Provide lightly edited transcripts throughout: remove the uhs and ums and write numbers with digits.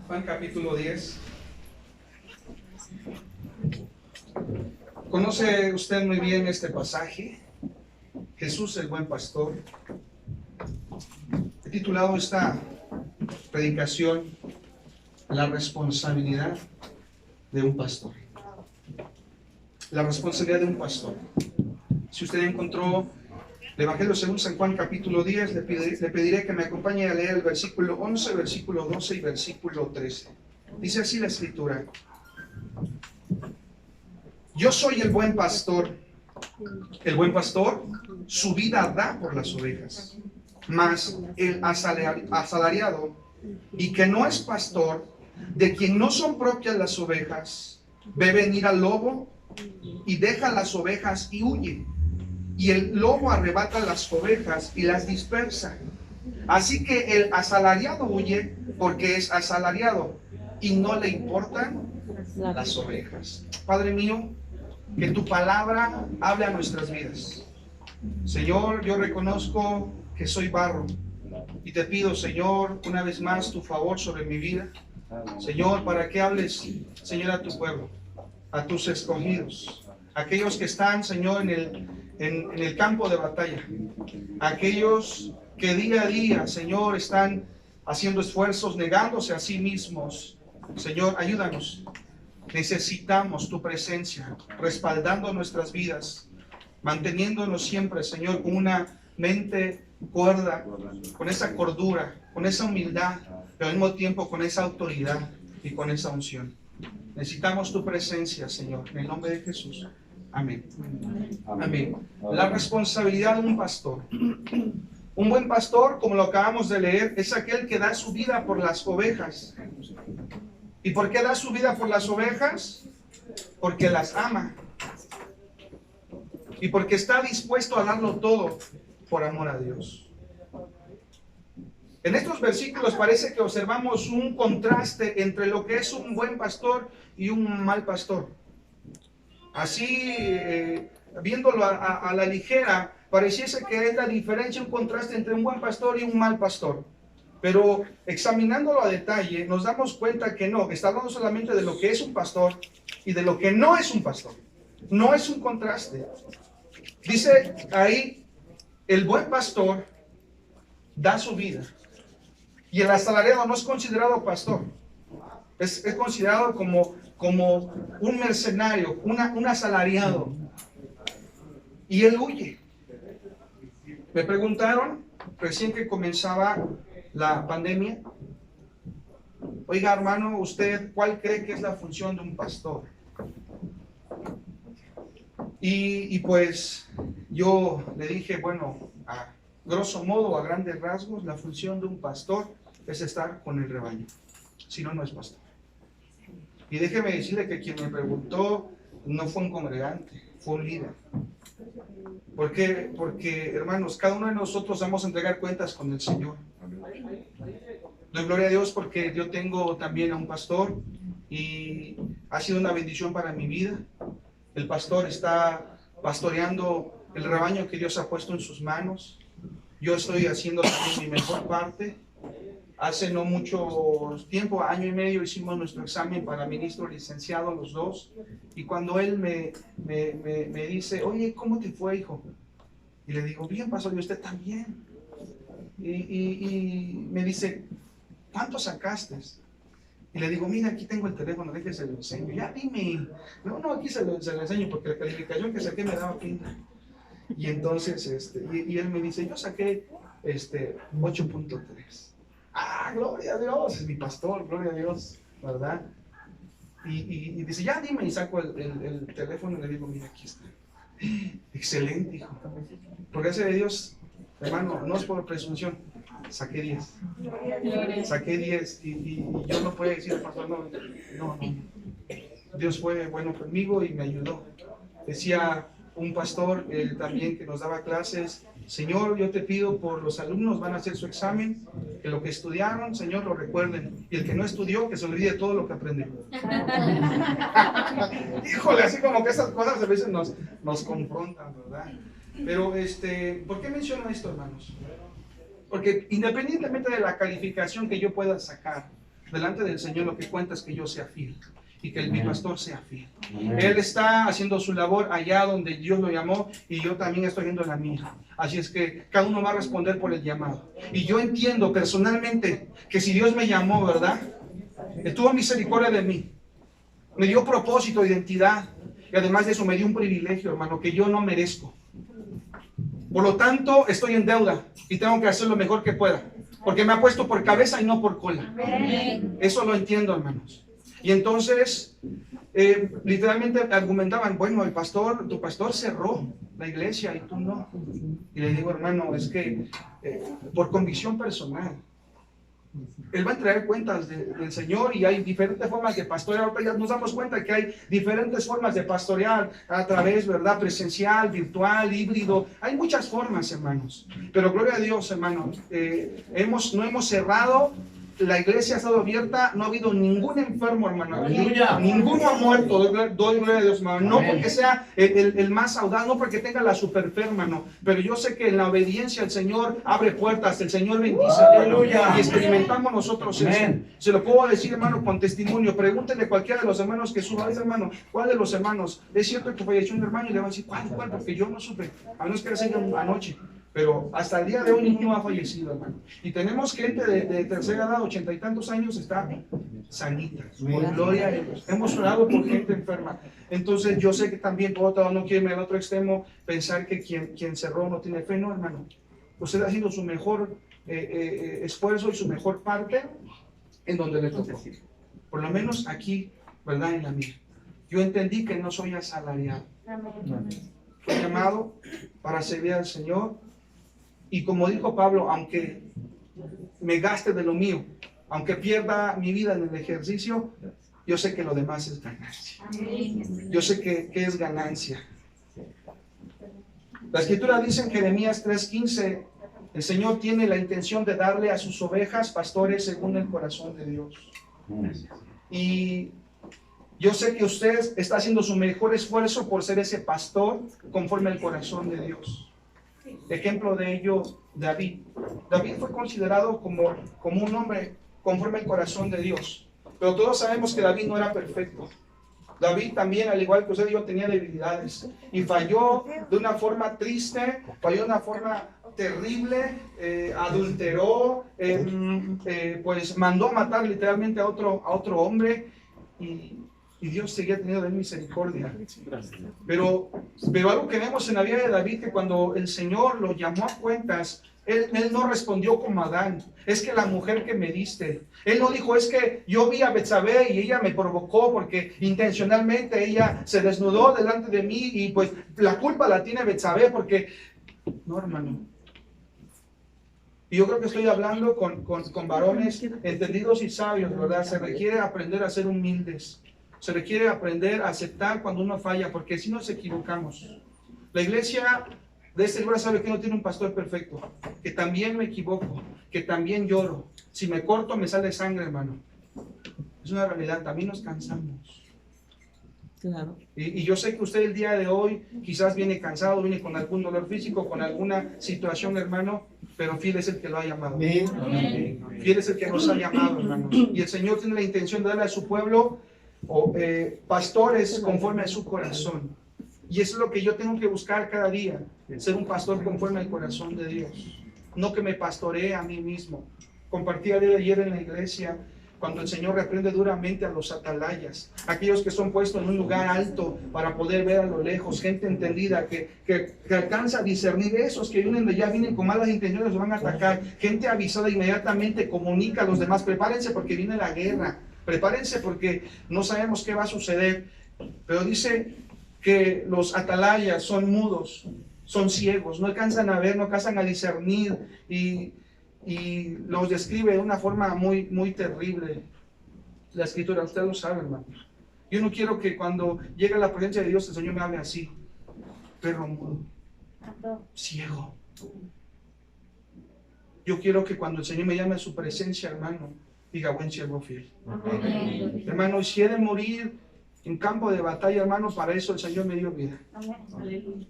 Juan capítulo 10. ¿Conoce usted muy bien este pasaje? Jesús el buen pastor. He titulado esta predicación La responsabilidad de un pastor. La responsabilidad de un pastor. Si usted encontró el Evangelio según San Juan capítulo 10, le pediré que me acompañe a leer el versículo 11, versículo 12 y versículo 13. Dice así la escritura: yo soy el buen pastor. El buen pastor su vida da por las ovejas. Mas el asalariado y que no es pastor, de quien no son propias las ovejas, ve venir al lobo y deja las ovejas y huye. Y el lobo arrebata las ovejas y las dispersa. Así que el asalariado huye porque es asalariado y no le importan las ovejas. Padre mío, que tu palabra hable a nuestras vidas. Señor, yo reconozco que soy barro y te pido, Señor, una vez más tu favor sobre mi vida. Señor, para que hables, Señor, a tu pueblo, a tus escogidos, aquellos que están, Señor, en el campo de batalla, aquellos que día a día, Señor, están haciendo esfuerzos, negándose a sí mismos. Señor, ayúdanos. Necesitamos tu presencia, respaldando nuestras vidas, manteniéndonos siempre, Señor, con una mente cuerda, con esa cordura, con esa humildad, pero al mismo tiempo con esa autoridad y con esa unción. Necesitamos tu presencia, Señor, en el nombre de Jesús. Amén. Amén. La responsabilidad de un pastor. Un buen pastor, como lo acabamos de leer, es aquel que da su vida por las ovejas. ¿Y por qué da su vida por las ovejas? Porque las ama. Y porque está dispuesto a darlo todo por amor a Dios. En estos versículos parece que observamos un contraste entre lo que es un buen pastor y un mal pastor. Así, viéndolo a la ligera, pareciese que es la diferencia, un contraste entre un buen pastor y un mal pastor. Pero examinándolo a detalle, nos damos cuenta que no, que está hablando solamente de lo que es un pastor y de lo que no es un pastor. No es un contraste. Dice ahí, el buen pastor da su vida. Y el asalariado no es considerado pastor. Es considerado como un mercenario, un asalariado. Y él huye. Me preguntaron, recién que comenzaba la pandemia: oiga, hermano, ¿usted cuál cree que es la función de un pastor? Y pues yo le dije, bueno, a grosso modo, a grandes rasgos, la función de un pastor es estar con el rebaño. Si no, no es pastor. Y déjeme decirle que quien me preguntó no fue un congregante, fue un líder. ¿Por qué? Porque, hermanos, cada uno de nosotros vamos a entregar cuentas con el Señor. Doy gloria a Dios porque yo tengo también a un pastor y ha sido una bendición para mi vida. El pastor está pastoreando el rebaño que Dios ha puesto en sus manos. Yo estoy haciendo también mi mejor parte. Hace no mucho tiempo, año y medio, hicimos nuestro examen para ministro licenciado los dos. Y cuando él me dice, oye, ¿cómo te fue, hijo? Y le digo, bien, pastor, y usted también. Y me dice, ¿cuánto sacaste? Y le digo, mira, aquí tengo el teléfono, déjese lo enseño. Ya dime. No, aquí se lo enseño porque la calificación que saqué me daba pena. Y entonces, y él me dice, yo saqué 8.3. Ah, gloria a Dios, es mi pastor, gloria a Dios, ¿verdad? Y dice, ya dime, y saco el teléfono y le digo, mira, aquí está. Excelente, hijo. Por gracia de Dios, hermano, no es por presunción, saqué 10. Saqué 10 y yo no puedo decir al pastor, no. Dios fue bueno conmigo y me ayudó. Decía un pastor también que nos daba clases, Señor, yo te pido por los alumnos, van a hacer su examen, que lo que estudiaron, Señor, lo recuerden. Y el que no estudió, que se olvide todo lo que aprendió. Híjole, así como que esas cosas a veces nos confrontan, ¿verdad? Pero, ¿por qué menciono esto, hermanos? Porque independientemente de la calificación que yo pueda sacar, delante del Señor lo que cuenta es que yo sea fiel y que mi pastor sea fiel. Él está haciendo su labor allá donde Dios lo llamó y yo también estoy haciendo la mía. Así es que cada uno va a responder por el llamado. Y yo entiendo personalmente que si Dios me llamó, ¿verdad? Tuvo misericordia de mí. Me dio propósito, identidad. Y además de eso me dio un privilegio, hermano, que yo no merezco. Por lo tanto, estoy en deuda y tengo que hacer lo mejor que pueda. Porque me ha puesto por cabeza y no por cola. Eso lo entiendo, hermanos. Y entonces, literalmente argumentaban, bueno, tu pastor cerró la iglesia y tú no. Y le digo, hermano, es que por convicción personal, él va a traer cuentas del Señor y hay diferentes formas de pastorear. Ya nos damos cuenta que hay diferentes formas de pastorear a través, ¿verdad? Presencial, virtual, híbrido. Hay muchas formas, hermanos. Pero gloria a Dios, hermanos. No hemos cerrado. La iglesia ha estado abierta, no ha habido ningún enfermo, hermano. Ninguno ha muerto, doy gloria a Dios, hermano. No porque sea el más audaz, no porque tenga la super fe, hermano. Pero yo sé que en la obediencia al Señor abre puertas, el Señor bendice. Y experimentamos nosotros eso. Se lo puedo decir, hermano, con testimonio. Pregúntenle a cualquiera de los hermanos que suba, hermano, ¿cuál de los hermanos? Es cierto que falleció un hermano y le van a decir, ¿cuál? Porque yo no supe. A menos que les haya anoche. Pero hasta el día de hoy ninguno ha fallecido, hermano. Y tenemos gente de tercera edad, 80 y tantos años, está sanita. Por gloria a Dios. Hemos orado por gente enferma. Entonces yo sé que también, por otro lado, no quiero irme al otro extremo, pensar que quien cerró no tiene fe. No, hermano. Usted ha sido su mejor esfuerzo y su mejor parte en donde le tocó. Por lo menos aquí, ¿verdad? En la mía. Yo entendí que no soy asalariado. Fui llamado para servir al Señor. Y como dijo Pablo, aunque me gaste de lo mío, aunque pierda mi vida en el ejercicio, yo sé que lo demás es ganancia. Yo sé que es ganancia. La Escritura dice en Jeremías 3:15, el Señor tiene la intención de darle a sus ovejas pastores según el corazón de Dios. Y yo sé que usted está haciendo su mejor esfuerzo por ser ese pastor conforme al corazón de Dios. Ejemplo de ello, David. David fue considerado como un hombre conforme al corazón de Dios. Pero todos sabemos que David no era perfecto. David también, al igual que usted y yo, tenía debilidades. Y falló de una forma triste, falló de una forma terrible, adulteró, pues mandó a matar literalmente a otro hombre. Y Dios seguía teniendo de él misericordia. Pero algo que vemos en la vida de David, que cuando el Señor lo llamó a cuentas, él no respondió como Adán. Es que la mujer que me diste. Él no dijo, es que yo vi a Betsabé y ella me provocó porque intencionalmente ella se desnudó delante de mí y pues la culpa la tiene Betsabé porque... No, hermano. Y yo creo que estoy hablando con varones entendidos y sabios, ¿verdad? Se requiere aprender a ser humildes. Se requiere aprender a aceptar cuando uno falla, porque si nos equivocamos. La iglesia de este lugar sabe que no tiene un pastor perfecto, que también me equivoco, que también lloro. Si me corto me sale sangre, hermano. Es una realidad, también nos cansamos. Claro. Y yo sé que usted el día de hoy quizás viene cansado, viene con algún dolor físico, con alguna situación, hermano, pero fiel es el que lo ha llamado. Fiel es el que nos ha llamado, hermanos. Y el Señor tiene la intención de darle a su pueblo pastores conforme a su corazón. Y eso es lo que yo tengo que buscar cada día, ser un pastor conforme al corazón de Dios, no que me pastoree a mí mismo. Compartí ayer en la iglesia cuando el Señor reprende duramente a los atalayas, aquellos que son puestos en un lugar alto para poder ver a lo lejos, gente entendida que alcanza a discernir. Esos que vienen con malas intenciones, los van a atacar. Gente avisada inmediatamente comunica a los demás, prepárense porque viene la guerra. Prepárense porque no sabemos qué va a suceder. Pero dice que los atalayas son mudos, son ciegos, no alcanzan a ver, no alcanzan a discernir y los describe de una forma muy, muy terrible. La Escritura, usted lo sabe, hermano. Yo no quiero que cuando llegue la presencia de Dios el Señor me hable así. Perro mudo, ciego. Yo quiero que cuando el Señor me llame a su presencia, hermano, diga, buen siervo fiel. Amén. Hermano, si he de morir en campo de batalla, hermano, para eso el Señor me dio vida. Amén.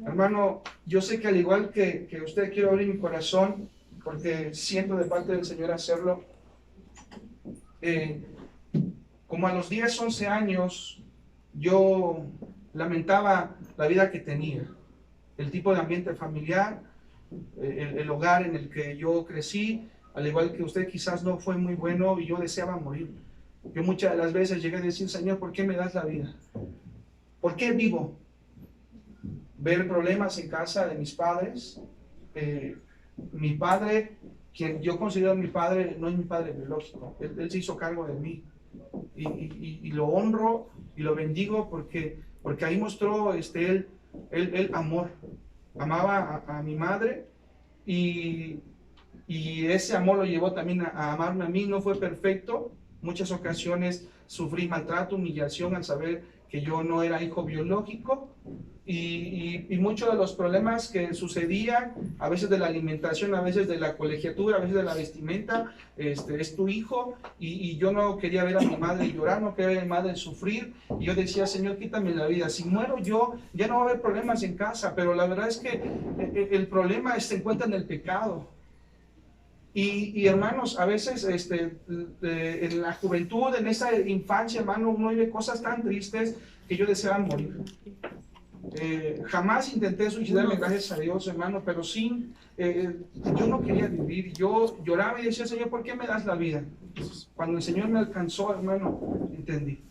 Hermano, yo sé que al igual que usted, quiero abrir mi corazón, porque siento de parte del Señor hacerlo. eh, como a los 10, 11 años, yo lamentaba la vida que tenía, el tipo de ambiente familiar, el hogar en el que yo crecí, al igual que usted, quizás no fue muy bueno y yo deseaba morir. Yo muchas de las veces llegué a decir, Señor, ¿por qué me das la vida? ¿Por qué vivo? Ver problemas en casa de mis padres. Mi padre, quien yo considero mi padre, no es mi padre biológico. Él se hizo cargo de mí. Y lo honro y lo bendigo porque ahí mostró él amor. Amaba a mi madre y ese amor lo llevó también a amarme a mí. No fue perfecto. Muchas ocasiones sufrí maltrato, humillación al saber que yo no era hijo biológico y muchos de los problemas que sucedían, a veces de la alimentación, a veces de la colegiatura, a veces de la vestimenta, es tu hijo y yo no quería ver a mi madre llorar, no quería ver a mi madre sufrir y yo decía, Señor, quítame la vida, si muero yo ya no va a haber problemas en casa, pero la verdad es que el problema se encuentra en el pecado. Y hermanos, a veces en la juventud, en esa infancia, hermano, uno vive cosas tan tristes que yo deseaba morir. Jamás intenté suicidarme, gracias a Dios, hermano, pero sí, yo no quería vivir. Yo lloraba y decía, Señor, ¿por qué me das la vida? Cuando el Señor me alcanzó, hermano, entendí.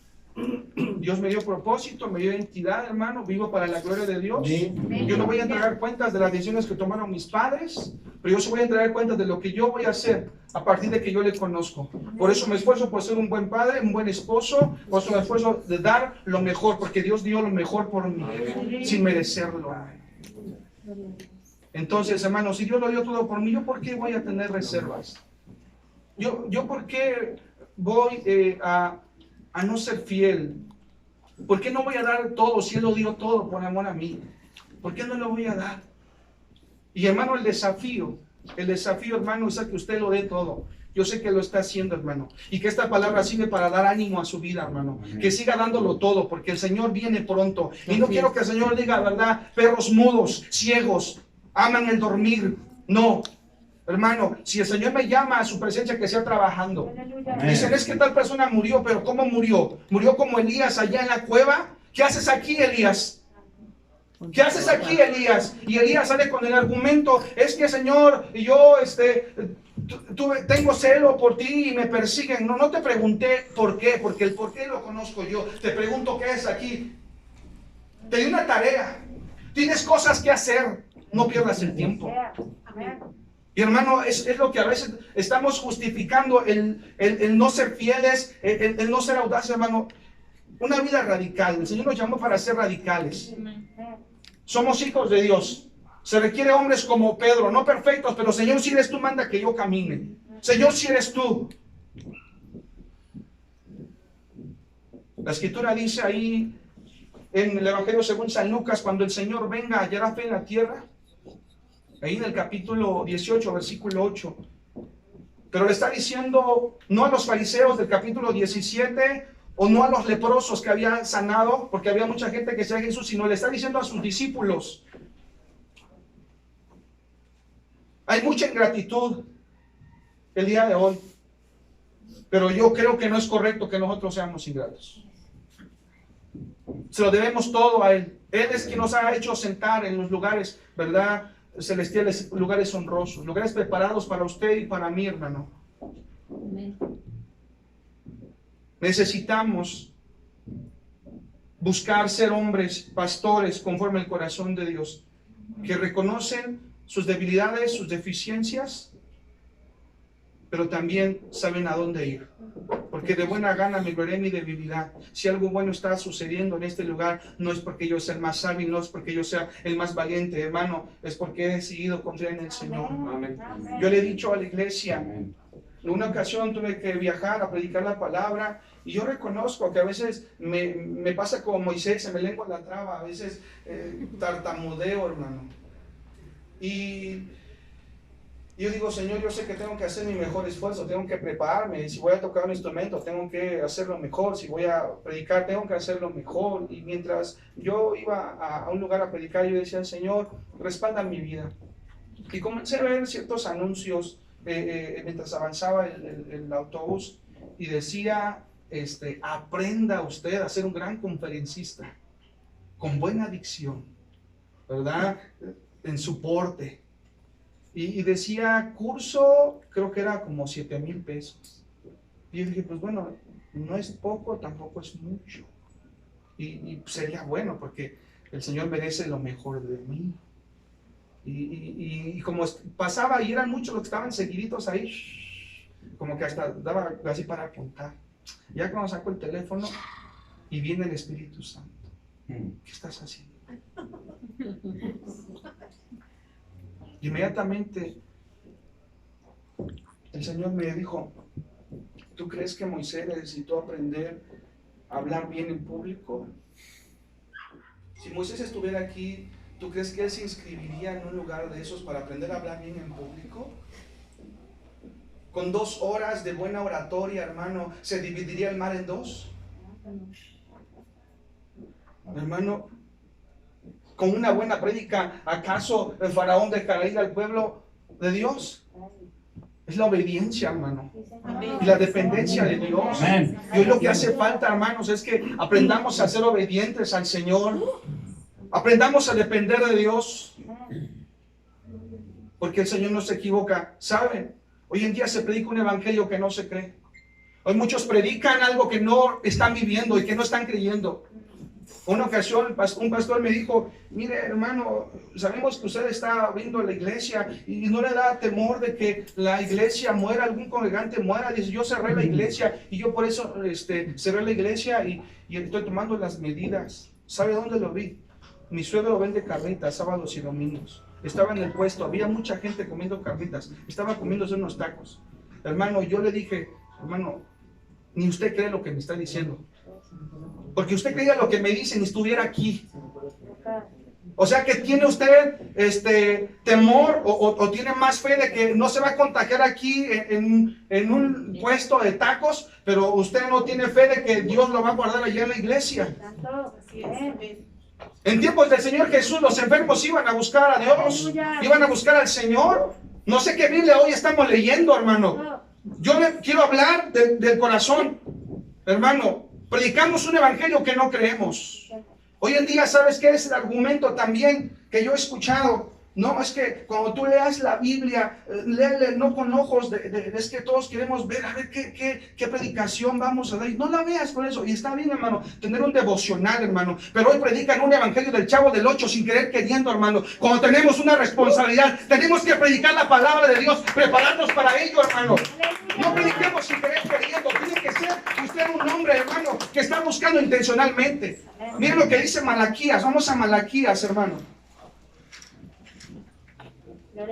Dios me dio propósito, me dio identidad, hermano, vivo para la gloria de Dios. Yo no voy a entregar cuentas de las decisiones que tomaron mis padres, pero yo sí voy a entregar cuentas de lo que yo voy a hacer a partir de que yo le conozco. Por eso me esfuerzo por ser un buen padre, un buen esposo, por eso me esfuerzo de dar lo mejor, porque Dios dio lo mejor por mí, sin merecerlo. Entonces, hermano, si Dios lo dio todo por mí, ¿yo por qué voy a tener reservas? ¿Yo por qué voy a no ser fiel? ¿Por qué no voy a dar todo si Él lo dio todo por amor a mí? ¿Por qué no lo voy a dar? Y hermano, el desafío, hermano, es a que usted lo dé todo. Yo sé que lo está haciendo, hermano. Y que esta palabra sirve para dar ánimo a su vida, hermano. Que siga dándolo todo, porque el Señor viene pronto. Y no quiero que el Señor diga, ¿verdad? Perros mudos, ciegos, aman el dormir. No. Hermano, si el Señor me llama a su presencia, que sea trabajando. Dicen, es que tal persona murió, pero ¿cómo murió? ¿Murió como Elías allá en la cueva? ¿Qué haces aquí, Elías? ¿Qué haces aquí, Elías? Y Elías sale con el argumento, es que, Señor, yo tengo celo por ti y me persiguen. No te pregunté por qué, porque el por qué lo conozco yo. Te pregunto, ¿qué es aquí? Te di una tarea. Tienes cosas que hacer. No pierdas el tiempo. Y hermano, es lo que a veces estamos justificando, el no ser fieles, el no ser audaces, hermano. Una vida radical. El Señor nos llamó para ser radicales. Somos hijos de Dios. Se requiere hombres como Pedro, no perfectos, pero Señor, si eres tú, manda que yo camine. Señor, si eres tú. La Escritura dice ahí en el Evangelio según San Lucas, cuando el Señor venga, hallará fe en la tierra. Ahí en el capítulo 18, versículo 8. Pero le está diciendo no a los fariseos del capítulo 17 o no a los leprosos que habían sanado, porque había mucha gente que seguía a Jesús, sino le está diciendo a sus discípulos. Hay mucha ingratitud el día de hoy, pero yo creo que no es correcto que nosotros seamos ingratos. Se lo debemos todo a Él. Él es quien nos ha hecho sentar en los lugares, ¿verdad?, celestiales, lugares honrosos, lugares preparados para usted y para mí, hermano. Necesitamos buscar ser hombres, pastores, conforme al corazón de Dios, que reconocen sus debilidades, sus deficiencias, pero también saben a dónde ir. Porque de buena gana me gloriaré en mi debilidad. Si algo bueno está sucediendo en este lugar, no es porque yo sea el más hábil, no es porque yo sea el más valiente, hermano, es porque he decidido confiar en el Señor. Amén. Yo le he dicho a la iglesia, en una ocasión tuve que viajar a predicar la palabra y yo reconozco que a veces me pasa como Moisés, se me lengua la traba, a veces tartamudeo, hermano. Y yo digo, Señor, yo sé que tengo que hacer mi mejor esfuerzo, tengo que prepararme. Si voy a tocar un instrumento, tengo que hacerlo mejor. Si voy a predicar, tengo que hacerlo mejor. Y mientras yo iba a un lugar a predicar, yo decía, Señor, respalda mi vida. Y comencé a ver ciertos anuncios mientras avanzaba el autobús. y decía, aprenda usted a ser un gran conferencista, con buena dicción, ¿verdad? En su porte. Y decía, curso, creo que era como 7,000 pesos. Y yo dije, pues bueno, no es poco, tampoco es mucho. Y sería bueno, porque el Señor merece lo mejor de mí. Y como pasaba y eran muchos los que estaban seguiditos ahí, como que hasta daba así para apuntar. Ya cuando saco el teléfono y viene el Espíritu Santo, ¿qué estás haciendo? Inmediatamente el Señor me dijo, ¿tú crees que Moisés necesitó aprender a hablar bien en público? Si Moisés estuviera aquí, ¿tú crees que él se inscribiría en un lugar de esos para aprender a hablar bien en público? Con 2 horas de buena oratoria, hermano, ¿se dividiría el mar en 2? Hermano, con una buena prédica, ¿acaso el faraón dejará ir al pueblo de Dios? Es la obediencia, hermano, y la dependencia de Dios. Y hoy lo que hace falta, hermanos, es que aprendamos a ser obedientes al Señor. Aprendamos a depender de Dios, porque el Señor no se equivoca. ¿Saben? Hoy en día se predica un evangelio que no se cree. Hoy muchos predican algo que no están viviendo y que no están creyendo. Una ocasión un pastor me dijo, mire hermano, sabemos que usted está abriendo la iglesia y no le da temor de que la iglesia muera, algún congregante muera. Dice, yo cerré la iglesia y yo por eso cerré la iglesia y estoy tomando las medidas. ¿Sabe dónde lo vi? Mi suegro vende carnitas sábados y domingos. Estaba en el puesto, había mucha gente comiendo carnitas, estaba comiéndose unos tacos. Hermano, yo le dije, hermano, ni usted cree lo que me está diciendo. Porque usted creía lo que me dice ni estuviera aquí. O sea que tiene usted temor o tiene más fe de que no se va a contagiar aquí en un puesto de tacos, pero usted no tiene fe de que Dios lo va a guardar allá en la iglesia. En tiempos del Señor Jesús los enfermos iban a buscar a Dios, iban a buscar al Señor. No sé qué Biblia hoy estamos leyendo, hermano. Yo le quiero hablar del corazón, hermano. Predicamos un evangelio que no creemos. Hoy en día, ¿sabes qué es el argumento también que yo he escuchado? No, es que cuando tú leas la Biblia, léele no con ojos es que todos queremos ver, a ver qué predicación vamos a dar. No la veas por eso. Y está bien, hermano, tener un devocional, hermano. Pero hoy predican un evangelio del Chavo del 8 sin querer queriendo, hermano. Cuando tenemos una responsabilidad, tenemos que predicar la palabra de Dios, prepararnos para ello, hermano. No prediquemos sin querer queriendo. Tiene que ser usted un hombre, hermano, que está buscando intencionalmente. Miren lo que dice Malaquías. Vamos a Malaquías, hermano.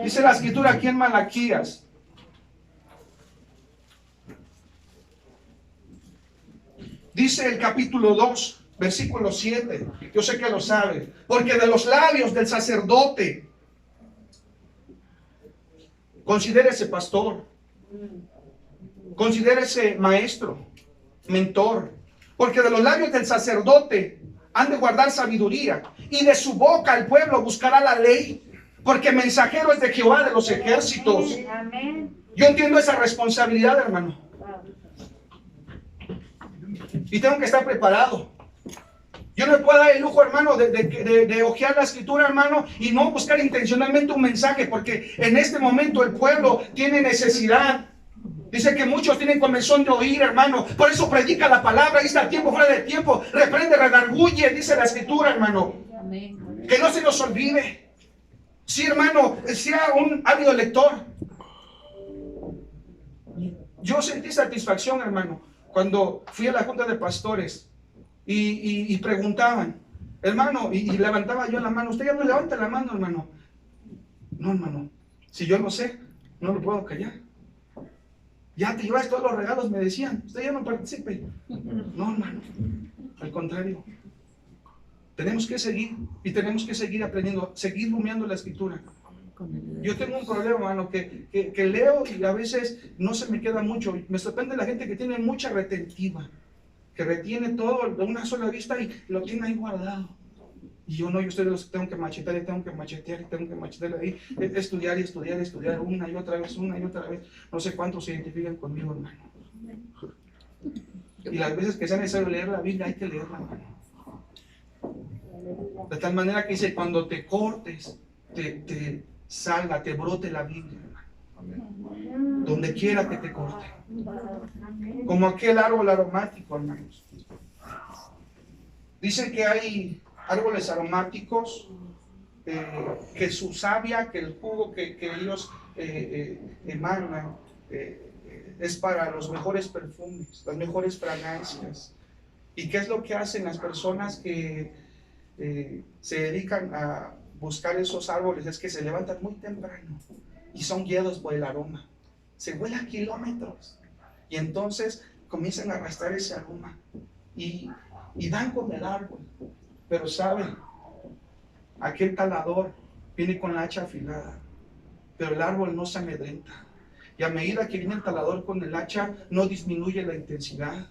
Dice la escritura aquí en Malaquías. Dice el capítulo 2, versículo 7. Yo sé que lo sabe. Porque de los labios del sacerdote, considérese pastor, considérese maestro, mentor. Porque de los labios del sacerdote han de guardar sabiduría, y de su boca el pueblo buscará la ley. Porque mensajero es de Jehová de los ejércitos. Amén. Yo entiendo esa responsabilidad, hermano. Y tengo que estar preparado. Yo no me puedo dar el lujo, hermano, de hojear la escritura, hermano, y no buscar intencionalmente un mensaje, porque en este momento el pueblo tiene necesidad. Dice que muchos tienen comezón de oír, hermano. Por eso predica la palabra. Ahí está el tiempo, fuera de tiempo. Reprende, redarguye, dice la escritura, hermano. Amén. Que no se nos olvide. Sí, hermano, sea un ávido lector. Yo sentí satisfacción, hermano, cuando fui a la junta de pastores y preguntaban, hermano, y levantaba yo la mano. Usted ya no levanta la mano, hermano. No, hermano, si yo lo sé, no lo puedo callar. Ya te llevas todos los regalos, me decían. Usted ya no participe. No, hermano, al contrario. Tenemos que seguir y tenemos que seguir aprendiendo, seguir rumiando la escritura. Yo tengo un problema, hermano, que leo y a veces no se me queda mucho. Me sorprende la gente que tiene mucha retentiva, que retiene todo de una sola vista y lo tiene ahí guardado. Y yo no, yo estoy de los que tengo que machetear y tengo que machetear y tengo que machetear ahí, estudiar y estudiar y estudiar una y otra vez, una y otra vez. No sé cuántos se identifican conmigo, hermano. Y las veces que sea necesario leer la Biblia, hay que leerla, hermano. De tal manera que dice, cuando te cortes, te salga, te brote la Biblia, hermano. Donde quiera que te corte. Como aquel árbol aromático, hermanos. Dicen que hay árboles aromáticos que su savia, que el jugo que ellos emanan es para los mejores perfumes, las mejores fragancias. ¿Y qué es lo que hacen las personas que se dedican a buscar esos árboles? Es que se levantan muy temprano y son guiados por el aroma. Se huele a kilómetros y entonces comienzan a arrastrar ese aroma y dan con el árbol. Pero saben, aquel talador viene con la hacha afilada, pero el árbol no se amedrenta. Y a medida que viene el talador con el hacha, no disminuye la intensidad.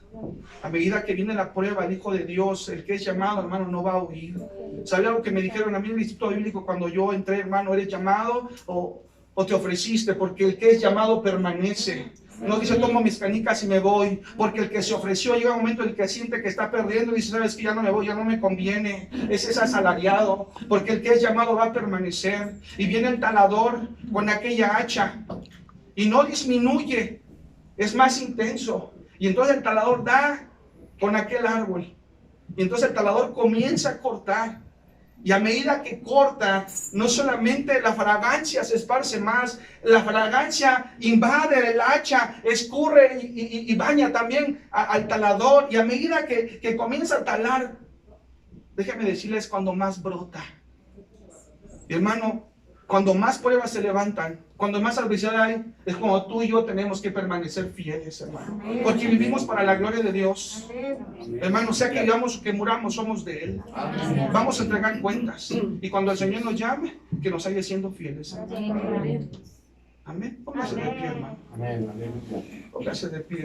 A medida que viene la prueba, el Hijo de Dios, el que es llamado, hermano, no va a huir. ¿Sabe algo que me dijeron a mí en el Instituto Bíblico cuando yo entré, hermano? ¿Eres llamado o te ofreciste? Porque el que es llamado permanece. No dice, tomo mis canicas y me voy, porque el que se ofreció llega un momento en el que siente que está perdiendo y dice, sabes que ya no me voy, ya no me conviene. Ese es asalariado, porque el que es llamado va a permanecer. Y viene el talador con aquella hacha y no disminuye, es más intenso. Y entonces el talador da con aquel árbol. Y entonces el talador comienza a cortar. Y a medida que corta, no solamente la fragancia se esparce más, la fragancia invade el hacha, escurre y baña también al talador. Y a medida que comienza a talar, déjame decirles, cuando más brota. Y hermano, cuando más pruebas se levantan, cuando más adversidad hay, es como tú y yo tenemos que permanecer fieles, hermano. Porque vivimos para la gloria de Dios. Hermano, sea que vivamos o que muramos, somos de Él. Vamos a entregar cuentas. Y cuando el Señor nos llame, que nos haya siendo fieles. Amén. Póngase de pie, hermano. Póngase de pie.